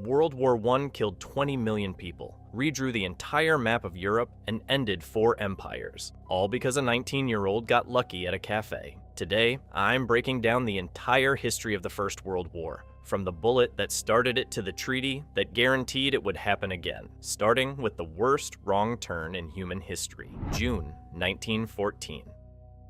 World War I killed 20 million people, redrew the entire map of Europe, and ended 4 empires, all because a 19-year-old got lucky at a cafe. Today, I'm breaking down the entire history of the First World War, from the bullet that started it to the treaty that guaranteed it would happen again, starting with the worst wrong turn in human history, June 1914.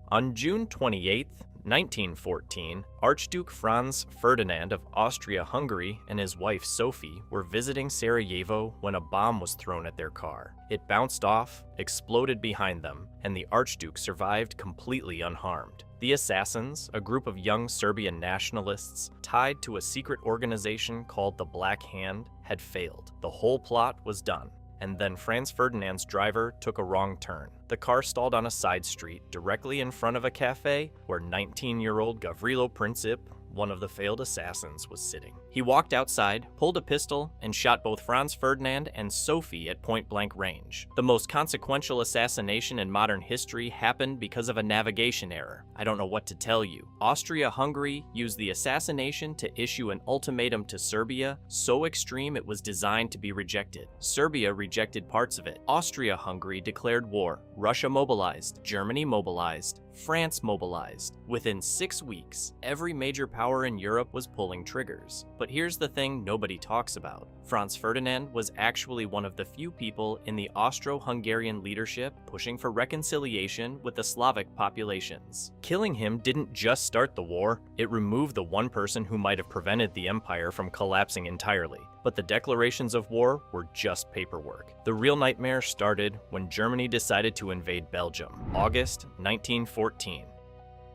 On June 28, 1914, Archduke Franz Ferdinand of Austria-Hungary and his wife Sophie were visiting Sarajevo when a bomb was thrown at their car. It bounced off, exploded behind them, and the Archduke survived completely unharmed. The assassins, a group of young Serbian nationalists tied to a secret organization called the Black Hand, had failed. The whole plot was done. And then Franz Ferdinand's driver took a wrong turn. The car stalled on a side street directly in front of a cafe where 19-year-old Gavrilo Princip, one of the failed assassins, was sitting. He walked outside, pulled a pistol, and shot both Franz Ferdinand and Sophie at point-blank range. The most consequential assassination in modern history happened because of a navigation error. I don't know what to tell you. Austria-Hungary used the assassination to issue an ultimatum to Serbia so extreme it was designed to be rejected. Serbia rejected parts of it. Austria-Hungary declared war. Russia mobilized. Germany mobilized. France mobilized. Within 6 weeks, every major power in Europe was pulling triggers. But here's the thing nobody talks about. Franz Ferdinand was actually one of the few people in the Austro-Hungarian leadership pushing for reconciliation with the Slavic populations. Killing him didn't just start the war, it removed the one person who might have prevented the empire from collapsing entirely. But the declarations of war were just paperwork. The real nightmare started when Germany decided to invade Belgium, August 1914.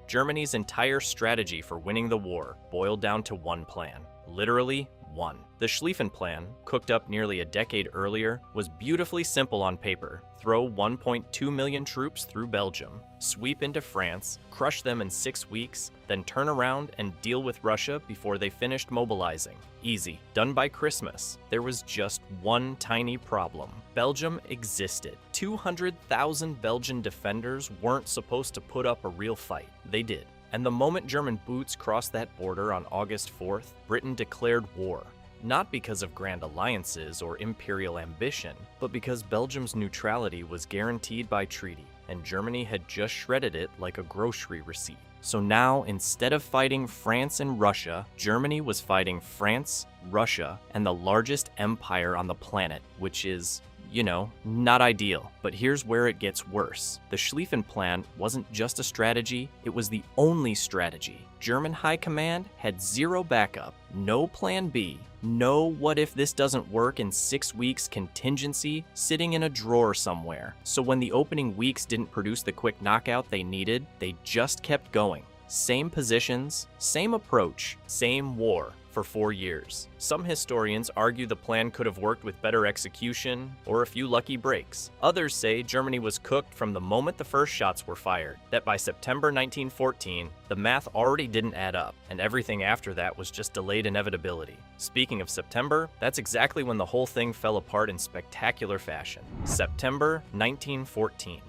Germany's entire strategy for winning the war boiled down to one plan. Literally, one. The Schlieffen Plan, cooked up nearly a decade earlier, was beautifully simple on paper. Throw 1.2 million troops through Belgium, sweep into France, crush them in 6 weeks, then turn around and deal with Russia before they finished mobilizing. Easy. Done by Christmas. There was just one tiny problem. Belgium existed. 200,000 Belgian defenders weren't supposed to put up a real fight. They did. And the moment German boots crossed that border on August 4th, Britain declared war. Not because of grand alliances or imperial ambition, but because Belgium's neutrality was guaranteed by treaty, and Germany had just shredded it like a grocery receipt. So now, instead of fighting France and Russia, Germany was fighting France, Russia, and the largest empire on the planet, which is, you know, not ideal. But here's where it gets worse. The Schlieffen Plan wasn't just a strategy, it was the only strategy. German high command had zero backup, no plan B, no what if this doesn't work in 6 weeks contingency sitting in a drawer somewhere. So when the opening weeks didn't produce the quick knockout they needed, they just kept going. Same positions, same approach, same war. For 4 years. Some historians argue the plan could have worked with better execution or a few lucky breaks. Others say Germany was cooked from the moment the first shots were fired, that by September 1914, the math already didn't add up, and everything after that was just delayed inevitability. Speaking of September, that's exactly when the whole thing fell apart in spectacular fashion. September 1914.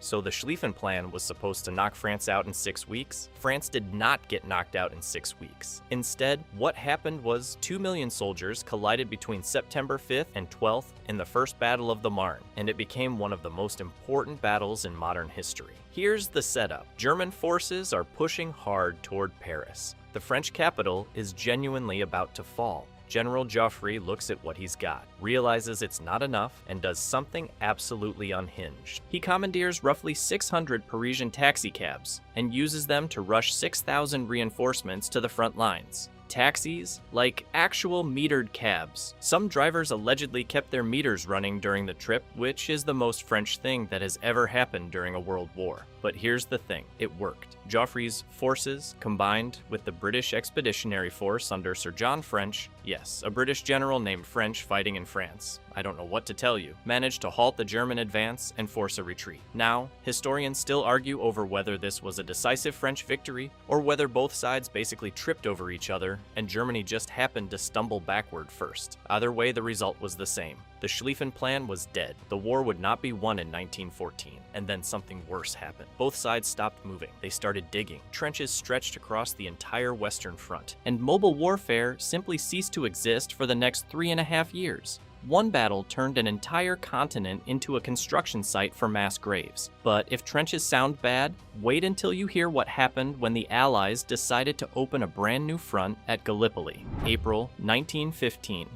So the Schlieffen Plan was supposed to knock France out in 6 weeks. France did not get knocked out in 6 weeks. Instead, what happened was 2 million soldiers collided between September 5th and 12th in the First Battle of the Marne, and it became one of the most important battles in modern history. Here's the setup. German forces are pushing hard toward Paris. The French capital is genuinely about to fall. General Joffre looks at what he's got, realizes it's not enough, and does something absolutely unhinged. He commandeers roughly 600 Parisian taxicabs and uses them to rush 6,000 reinforcements to the front lines. Taxis, like actual metered cabs. Some drivers allegedly kept their meters running during the trip, which is the most French thing that has ever happened during a world war. But here's the thing, it worked. Joffre's forces, combined with the British Expeditionary Force under Sir John French, yes, a British general named French fighting in France, I don't know what to tell you, managed to halt the German advance and force a retreat. Now, historians still argue over whether this was a decisive French victory, or whether both sides basically tripped over each other, and Germany just happened to stumble backward first. Either way, the result was the same. The Schlieffen Plan was dead. The war would not be won in 1914, and then something worse happened. Both sides stopped moving. They started digging. Trenches stretched across the entire Western Front, and mobile warfare simply ceased to exist for the next 3.5 years. One battle turned an entire continent into a construction site for mass graves. But if trenches sound bad, wait until you hear what happened when the Allies decided to open a brand new front at Gallipoli, April 1915.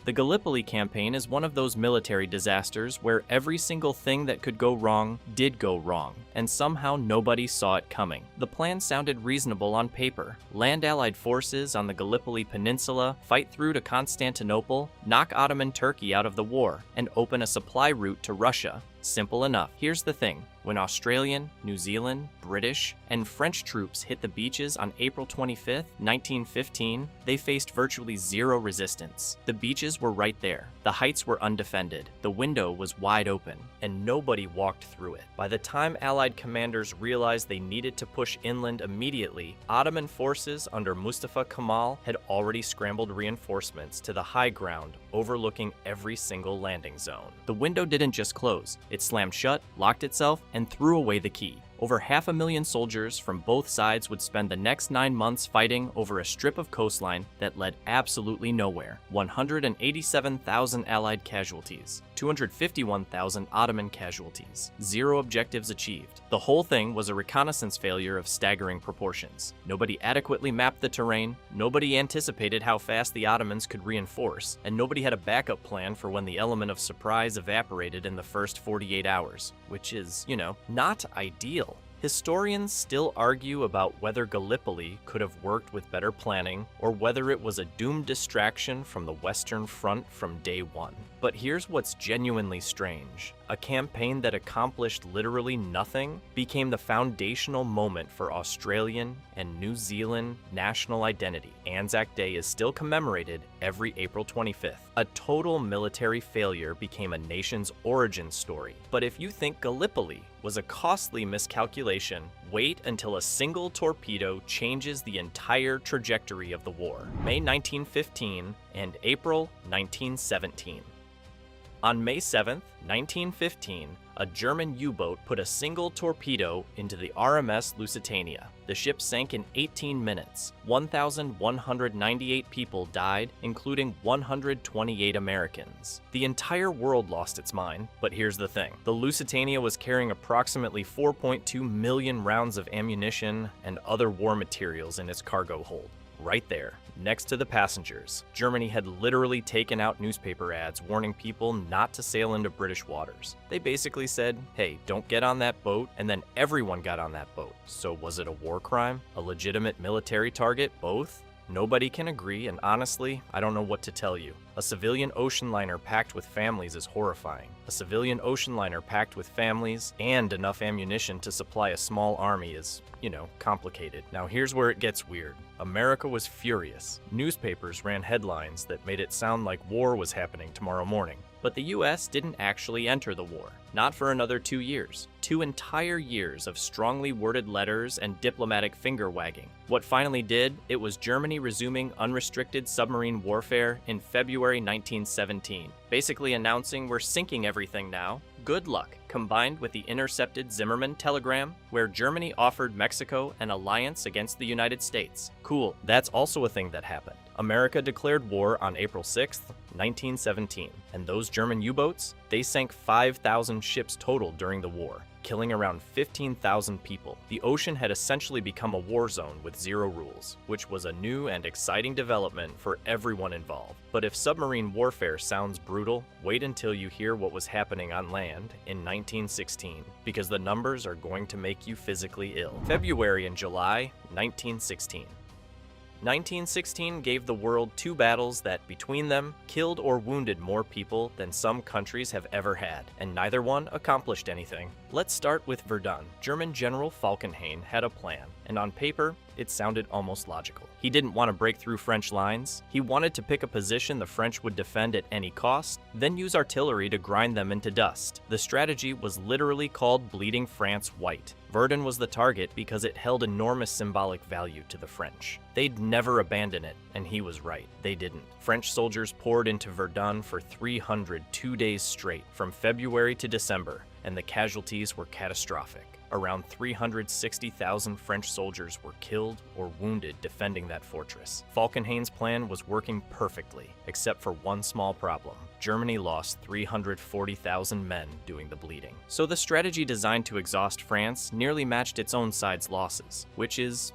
The Gallipoli campaign is one of those military disasters where every single thing that could go wrong did go wrong, and somehow nobody saw it coming. The plan sounded reasonable on paper. Land Allied forces on the Gallipoli Peninsula, fight through to Constantinople, knock Ottoman Turkey out of the war, and open a supply route to Russia. Simple enough. Here's the thing. When Australian, New Zealand, British, and French troops hit the beaches on April 25, 1915, they faced virtually zero resistance. The beaches were right there. The heights were undefended. The window was wide open, and nobody walked through it. By the time Allied commanders realized they needed to push inland immediately, Ottoman forces under Mustafa Kemal had already scrambled reinforcements to the high ground overlooking every single landing zone. The window didn't just close. It slammed shut, locked itself, and threw away the key. Over 500,000 soldiers from both sides would spend the next 9 months fighting over a strip of coastline that led absolutely nowhere. 187,000 Allied casualties, 251,000 Ottoman casualties, 0 objectives achieved. The whole thing was a reconnaissance failure of staggering proportions. Nobody adequately mapped the terrain, nobody anticipated how fast the Ottomans could reinforce, and nobody had a backup plan for when the element of surprise evaporated in the first 48 hours, which is, not ideal. Historians still argue about whether Gallipoli could have worked with better planning or whether it was a doomed distraction from the Western Front from day one. But here's what's genuinely strange. A campaign that accomplished literally nothing became the foundational moment for Australian and New Zealand national identity. Anzac Day is still commemorated every April 25th. A total military failure became a nation's origin story. But if you think Gallipoli was a costly miscalculation, wait until a single torpedo changes the entire trajectory of the war. May 1915 and April 1917. On May 7, 1915, a German U-boat put a single torpedo into the RMS Lusitania. The ship sank in 18 minutes. 1,198 people died, including 128 Americans. The entire world lost its mind, but here's the thing. The Lusitania was carrying approximately 4.2 million rounds of ammunition and other war materials in its cargo hold. Right there, next to the passengers. Germany had literally taken out newspaper ads warning people not to sail into British waters. They basically said, hey, don't get on that boat, and then everyone got on that boat. So was it a war crime? A legitimate military target? Both? Nobody can agree, and honestly, I don't know what to tell you. A civilian ocean liner packed with families is horrifying. A civilian ocean liner packed with families and enough ammunition to supply a small army is, complicated. Now here's where it gets weird. America was furious. Newspapers ran headlines that made it sound like war was happening tomorrow morning. But the US didn't actually enter the war. Not for another 2 years. 2 entire years of strongly worded letters and diplomatic finger-wagging. What finally did, it was Germany resuming unrestricted submarine warfare in February 1917, basically announcing we're sinking everything now. Good luck, combined with the intercepted Zimmermann telegram, where Germany offered Mexico an alliance against the United States. Cool, that's also a thing that happened. America declared war on April 6th, 1917, and those German U-boats, they sank 5,000 ships total during the war, killing around 15,000 people. The ocean had essentially become a war zone with zero rules, which was a new and exciting development for everyone involved. But if submarine warfare sounds brutal, wait until you hear what was happening on land in 1916, because the numbers are going to make you physically ill. February and July, 1916. 1916 gave the world 2 battles that, between them, killed or wounded more people than some countries have ever had, and neither one accomplished anything. Let's start with Verdun. German General Falkenhayn had a plan, and on paper, it sounded almost logical. He didn't want to break through French lines. He wanted to pick a position the French would defend at any cost, then use artillery to grind them into dust. The strategy was literally called Bleeding France White, Verdun was the target because it held enormous symbolic value to the French. They'd never abandon it, and he was right, they didn't. French soldiers poured into Verdun for 302 days straight, from February to December, and the casualties were catastrophic. Around 360,000 French soldiers were killed or wounded defending that fortress. Falkenhayn's plan was working perfectly, except for one small problem. Germany lost 340,000 men doing the bleeding. So the strategy designed to exhaust France nearly matched its own side's losses, which is,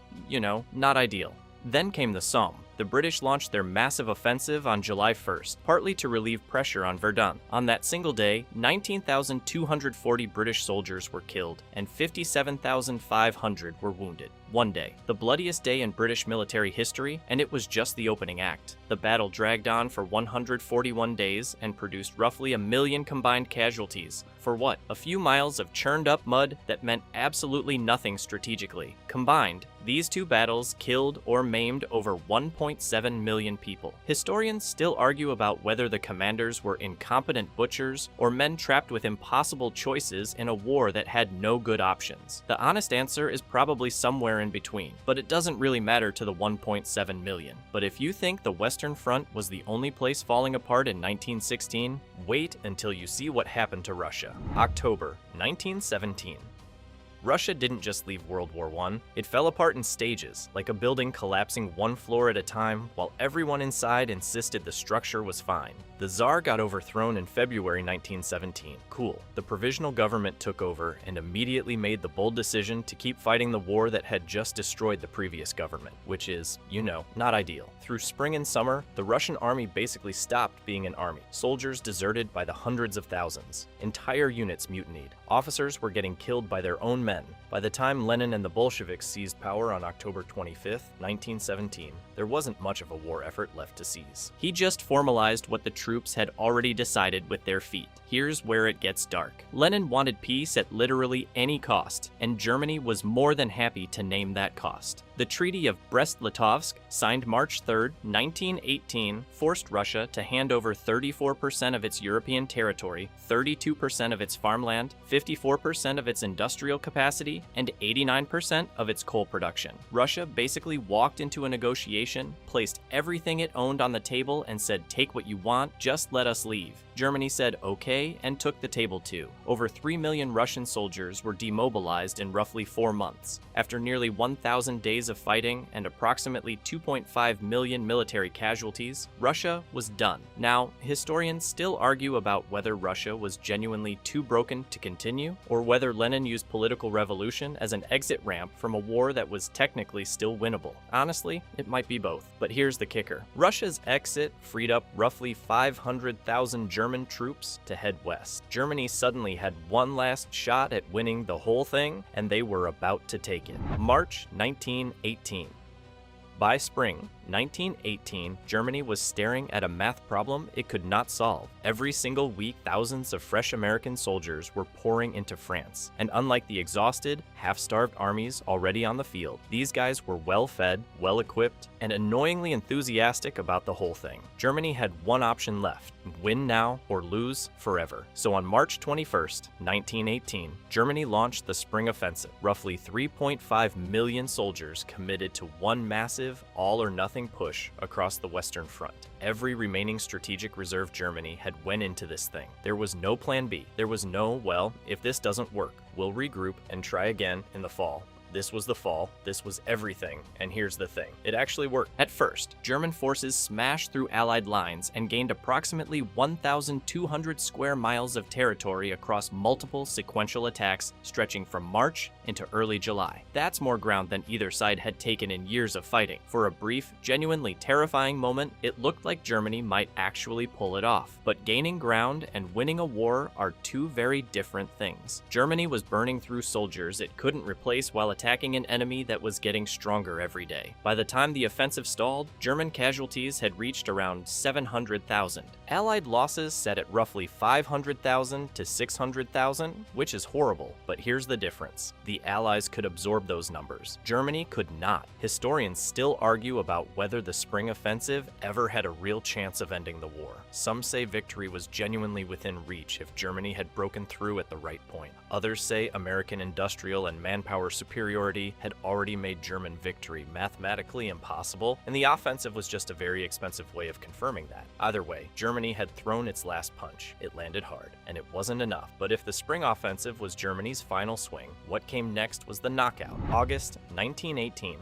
not ideal. Then came the Somme. The British launched their massive offensive on July 1st, partly to relieve pressure on Verdun. On that single day, 19,240 British soldiers were killed and 57,500 were wounded. One day, the bloodiest day in British military history, and it was just the opening act. The battle dragged on for 141 days and produced roughly 1 million combined casualties. For what? A few miles of churned up mud that meant absolutely nothing strategically. Combined, these two battles killed or maimed over 1.7 million people. Historians still argue about whether the commanders were incompetent butchers or men trapped with impossible choices in a war that had no good options. The honest answer is probably somewhere in between, but it doesn't really matter to the 1.7 million. But if you think the Western Front was the only place falling apart in 1916, wait until you see what happened to Russia. October 1917. Russia didn't just leave World War I, it fell apart in stages, like a building collapsing one floor at a time while everyone inside insisted the structure was fine. The Tsar got overthrown in February 1917. Cool. The provisional government took over and immediately made the bold decision to keep fighting the war that had just destroyed the previous government, which is, not ideal. Through spring and summer, the Russian army basically stopped being an army. Soldiers deserted by the hundreds of thousands. Entire units mutinied. Officers were getting killed by their own men. By the time Lenin and the Bolsheviks seized power on October 25, 1917, there wasn't much of a war effort left to seize. He just formalized what the troops had already decided with their feet. Here's where it gets dark. Lenin wanted peace at literally any cost, and Germany was more than happy to name that cost. The Treaty of Brest-Litovsk, signed March 3, 1918, forced Russia to hand over 34% of its European territory, 32% of its farmland, 54% of its industrial capacity, and 89% of its coal production. Russia basically walked into a negotiation, placed everything it owned on the table, and said, "Take what you want, just let us leave." Germany said okay and took the table too. Over 3 million Russian soldiers were demobilized in roughly 4 months. After nearly 1,000 days of fighting and approximately 2.5 million military casualties, Russia was done. Now, historians still argue about whether Russia was genuinely too broken to continue, or whether Lenin used political revolution as an exit ramp from a war that was technically still winnable. Honestly, it might be both. But here's the kicker. Russia's exit freed up roughly 500,000 German troops to head west. Germany suddenly had one last shot at winning the whole thing, and they were about to take it. March 1918. By spring 1918, Germany was staring at a math problem it could not solve. Every single week, thousands of fresh American soldiers were pouring into France. And unlike the exhausted, half-starved armies already on the field, these guys were well-fed, well-equipped, and annoyingly enthusiastic about the whole thing. Germany had one option left: win now or lose forever. So on March 21st, 1918, Germany launched the Spring Offensive. Roughly 3.5 million soldiers committed to one massive, all-or-nothing push across the Western Front. Every remaining strategic reserve Germany had went into this thing. There was no plan B. There was no, well, if this doesn't work, we'll regroup and try again in the fall. This was the fall, this was everything, and here's the thing. It actually worked. At first, German forces smashed through Allied lines and gained approximately 1,200 square miles of territory across multiple sequential attacks stretching from March into early July. That's more ground than either side had taken in years of fighting. For a brief, genuinely terrifying moment, it looked like Germany might actually pull it off. But gaining ground and winning a war are two very different things. Germany was burning through soldiers it couldn't replace while attacking an enemy that was getting stronger every day. By the time the offensive stalled, German casualties had reached around 700,000. Allied losses set at roughly 500,000 to 600,000, which is horrible, but here's the difference. The Allies could absorb those numbers. Germany could not. Historians still argue about whether the Spring Offensive ever had a real chance of ending the war. Some say victory was genuinely within reach if Germany had broken through at the right point. Others say American industrial and manpower superiority had already made German victory mathematically impossible, and the offensive was just a very expensive way of confirming that. Either way, Germany had thrown its last punch. It landed hard, and it wasn't enough. But if the Spring Offensive was Germany's final swing, what came next was the knockout. August 1918.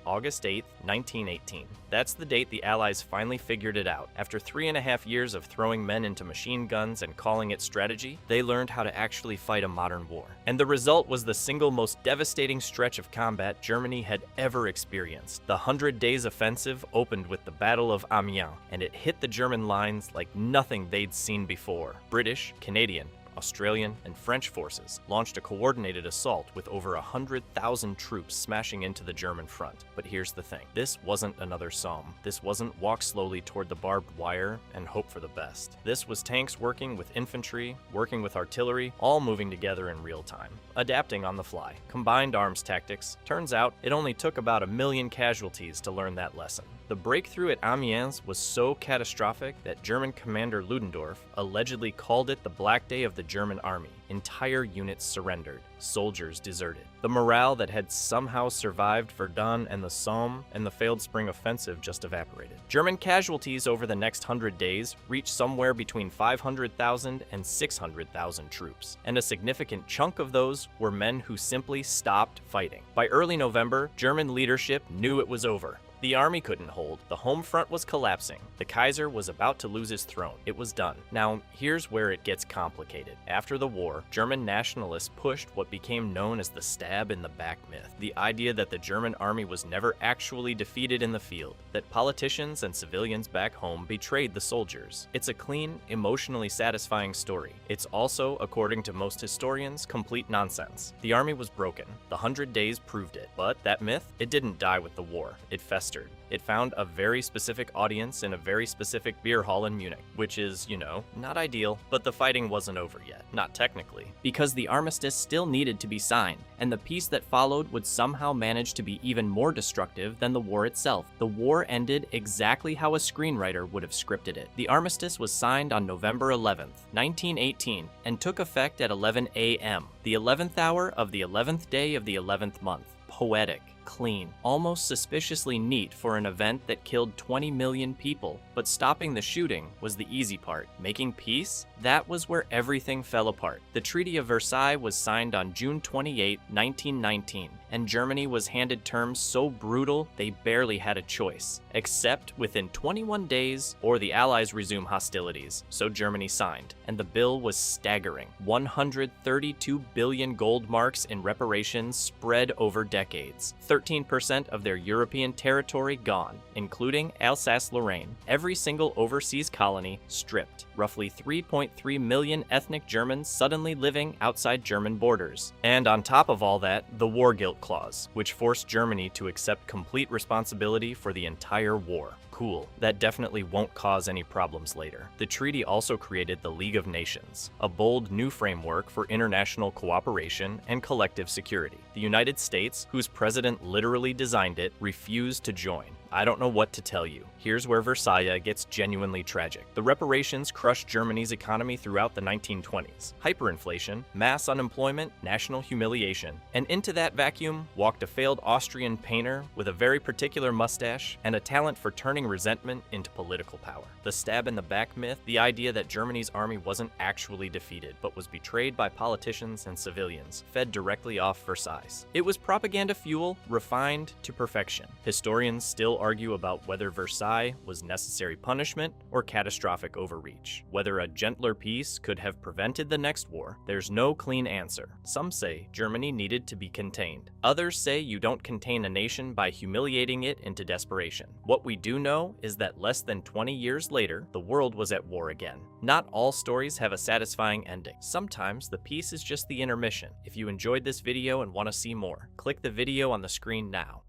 August 8th, 1918. That's the date the Allies finally figured it out. After 3.5 years of throwing men into machine guns and calling it strategy, they learned how to actually fight a modern war. And the result was the single most devastating stretch of combat Germany had ever experienced. The 100 Days Offensive opened with the Battle of Amiens, and it hit the German lines like nothing they'd seen before. British, Canadian, Australian, and French forces launched a coordinated assault with over 100,000 troops smashing into the German front. But here's the thing. This wasn't another Somme. This wasn't walk slowly toward the barbed wire and hope for the best. This was tanks working with infantry, working with artillery, all moving together in real time, adapting on the fly. Combined arms tactics. Turns out it only took about 1 million casualties to learn that lesson. The breakthrough at Amiens was so catastrophic that German commander Ludendorff allegedly called it the Black Day of the German army. Entire units surrendered. Soldiers deserted. The morale that had somehow survived Verdun and the Somme and the failed Spring Offensive just evaporated. German casualties over the next 100 days reached somewhere between 500,000 and 600,000 troops, and a significant chunk of those were men who simply stopped fighting. By early November, German leadership knew it was over. The army couldn't hold, the home front was collapsing, the Kaiser was about to lose his throne. It was done. Now, here's where it gets complicated. After the war, German nationalists pushed what became known as the stab in the back myth, the idea that the German army was never actually defeated in the field, that politicians and civilians back home betrayed the soldiers. It's a clean, emotionally satisfying story. It's also, according to most historians, complete nonsense. The army was broken. The 100 Days proved it. But that myth, it didn't die with the war. It festered. It found a very specific audience in a very specific beer hall in Munich, which is, not ideal, but the fighting wasn't over yet. Not technically. Because the armistice still needed to be signed, and the peace that followed would somehow manage to be even more destructive than the war itself. The war ended exactly how a screenwriter would have scripted it. The armistice was signed on November 11th, 1918, and took effect at 11 a.m., the 11th hour of the 11th day of the 11th month. Poetic. Clean, almost suspiciously neat for an event that killed 20 million people. But stopping the shooting was the easy part. Making peace? That was where everything fell apart. The Treaty of Versailles was signed on June 28, 1919, and Germany was handed terms so brutal they barely had a choice. Except within 21 days, or the Allies resume hostilities, so Germany signed. And the bill was staggering. 132 billion gold marks in reparations spread over decades. 13% of their European territory gone, including Alsace-Lorraine. Every single overseas colony stripped. Roughly 3.3 million ethnic Germans suddenly living outside German borders. And on top of all that, the War Guilt Clause, which forced Germany to accept complete responsibility for the entire war. Cool. That definitely won't cause any problems later. The treaty also created the League of Nations, a bold new framework for international cooperation and collective security. The United States, whose president literally designed it, refused to join. I don't know what to tell you. Here's where Versailles gets genuinely tragic. The reparations crushed Germany's economy throughout the 1920s. Hyperinflation, mass unemployment, national humiliation. And into that vacuum walked a failed Austrian painter with a very particular mustache and a talent for turning resentment into political power. The stab in the back myth, the idea that Germany's army wasn't actually defeated, but was betrayed by politicians and civilians, fed directly off Versailles. It was propaganda fuel refined to perfection. Historians still argue about whether Versailles was necessary punishment or catastrophic overreach. Whether a gentler peace could have prevented the next war, there's no clean answer. Some say Germany needed to be contained. Others say you don't contain a nation by humiliating it into desperation. What we do know is that less than 20 years later, the world was at war again. Not all stories have a satisfying ending. Sometimes the peace is just the intermission. If you enjoyed this video and want to see more, click the video on the screen now.